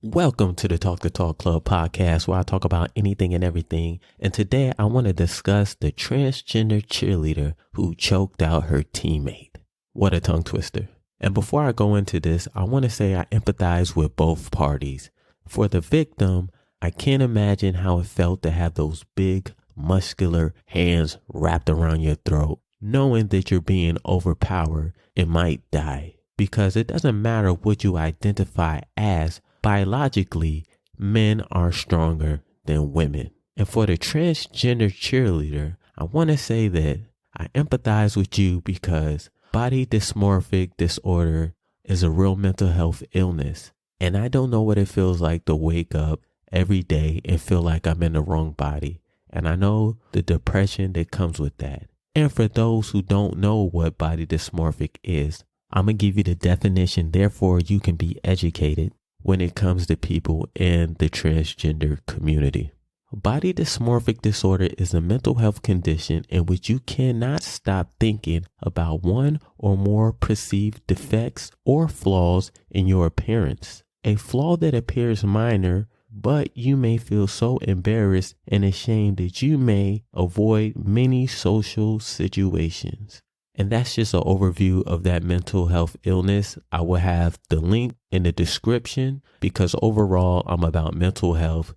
Welcome to the Talk the Talk Club podcast where I talk about anything and everything. And today I want to discuss the transgender cheerleader who choked out her teammate. What a tongue twister. And before I go into this, I want to say I empathize with both parties. For the victim, I can't imagine how it felt to have those big, muscular hands wrapped around your throat, knowing that you're being overpowered and might die. Because it doesn't matter what you identify as. Biologically, men are stronger than women. And for the transgender cheerleader, I want to say that I empathize with you because body dysmorphic disorder is a real mental health illness. And I don't know what it feels like to wake up every day and feel like I'm in the wrong body. And I know the depression that comes with that. And for those who don't know what body dysmorphic is, I'm going to give you the definition. Therefore, you can be educated when it comes to people in the transgender community. Body dysmorphic disorder is a mental health condition in which you cannot stop thinking about one or more perceived defects or flaws in your appearance. A flaw that appears minor, but you may feel so embarrassed and ashamed that you may avoid many social situations. And that's just an overview of that mental health illness. I will have the link in the description because overall I'm about mental health,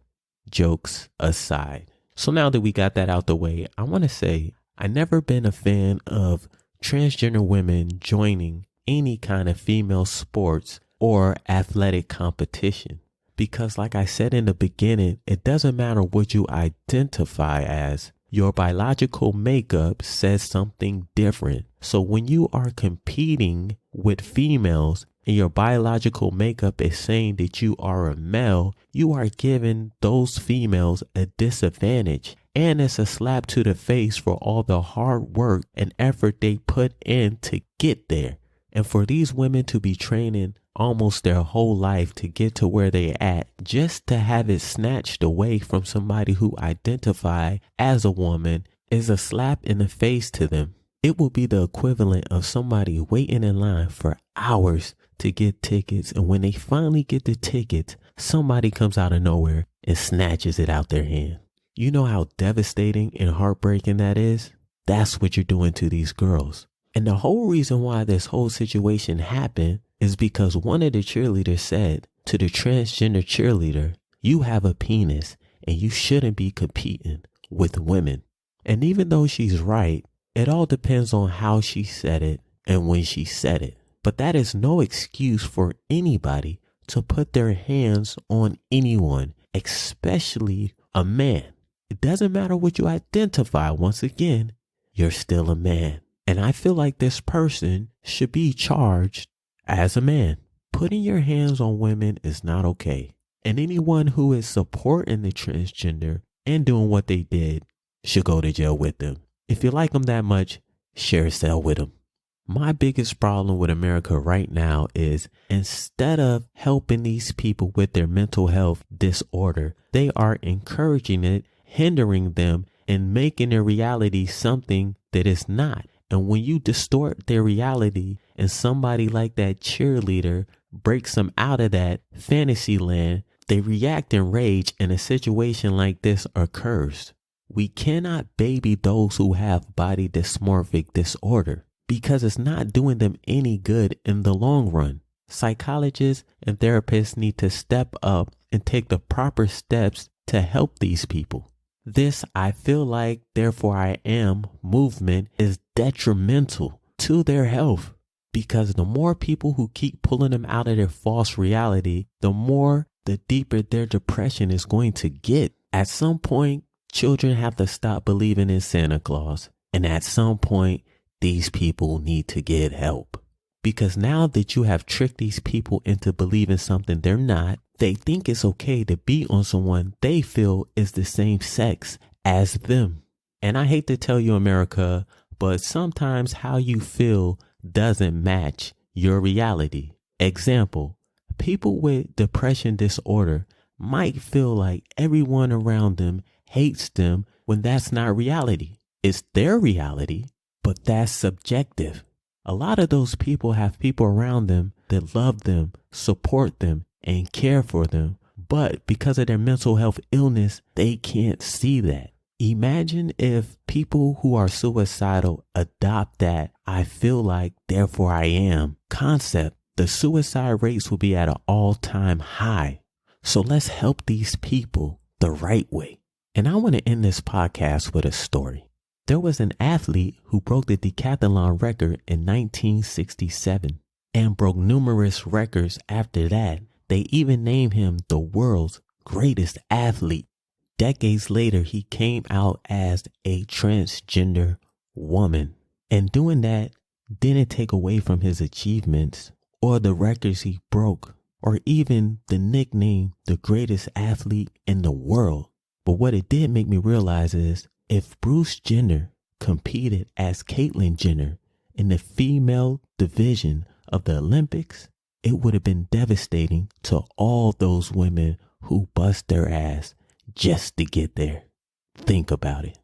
jokes aside. So now that we got that out the way, I want to say I've never been a fan of transgender women joining any kind of female sports or athletic competition. Because like I said in the beginning, it doesn't matter what you identify as. Your biological makeup says something different. So when you are competing with females and your biological makeup is saying that you are a male, you are giving those females a disadvantage. And it's a slap to the face for all the hard work and effort they put in to get there. And for these women to be training almost their whole life to get to where they at, just to have it snatched away from somebody who identify as a woman is a slap in the face to them. It will be the equivalent of somebody waiting in line for hours to get tickets. And when they finally get the tickets, somebody comes out of nowhere and snatches it out their hand. You know how devastating and heartbreaking that is? That's what you're doing to these girls. And the whole reason why this whole situation happened is because one of the cheerleaders said to the transgender cheerleader, you have a penis and you shouldn't be competing with women. And even though she's right, it all depends on how she said it and when she said it. But that is no excuse for anybody to put their hands on anyone, especially a man. It doesn't matter what you identify. Once again, you're still a man. And I feel like this person should be charged as a man. Putting your hands on women is not okay. And anyone who is supporting the transgender and doing what they did should go to jail with them. If you like them that much, share a cell with them. My biggest problem with America right now is instead of helping these people with their mental health disorder, they are encouraging it, hindering them, and making their reality something that is not. And when you distort their reality and somebody like that cheerleader breaks them out of that fantasy land, they react in rage and a situation like this occurs. We cannot baby those who have body dysmorphic disorder because it's not doing them any good in the long run. Psychologists and therapists need to step up and take the proper steps to help these people. This I feel like, therefore I am movement is detrimental to their health because the more people who keep pulling them out of their false reality, the deeper their depression is going to get. At some point, children have to stop believing in Santa Claus. And at some point, these people need to get help. Because now that you have tricked these people into believing something they're not, they think it's okay to beat on someone they feel is the same sex as them. And I hate to tell you, America, but sometimes how you feel doesn't match your reality. Example, people with depression disorder might feel like everyone around them hates them when that's not reality. It's their reality, but that's subjective. A lot of those people have people around them that love them, support them, and care for them. But because of their mental health illness, they can't see that. Imagine if people who are suicidal adopt that "I feel like, therefore I am" concept. The suicide rates will be at an all-time high. So let's help these people the right way. And I want to end this podcast with a story. There was an athlete who broke the decathlon record in 1967 and broke numerous records after that. They even named him the world's greatest athlete. Decades later, he came out as a transgender woman. And doing that didn't take away from his achievements or the records he broke, or even the nickname the greatest athlete in the world. But what it did make me realize is if Bruce Jenner competed as Caitlyn Jenner in the female division of the Olympics, it would have been devastating to all those women who bust their ass just to get there. Think about it.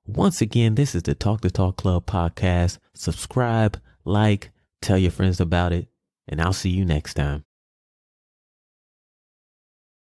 Once again, this is the Talk the Talk Club podcast. Subscribe, like, tell your friends about it, and I'll see you next time.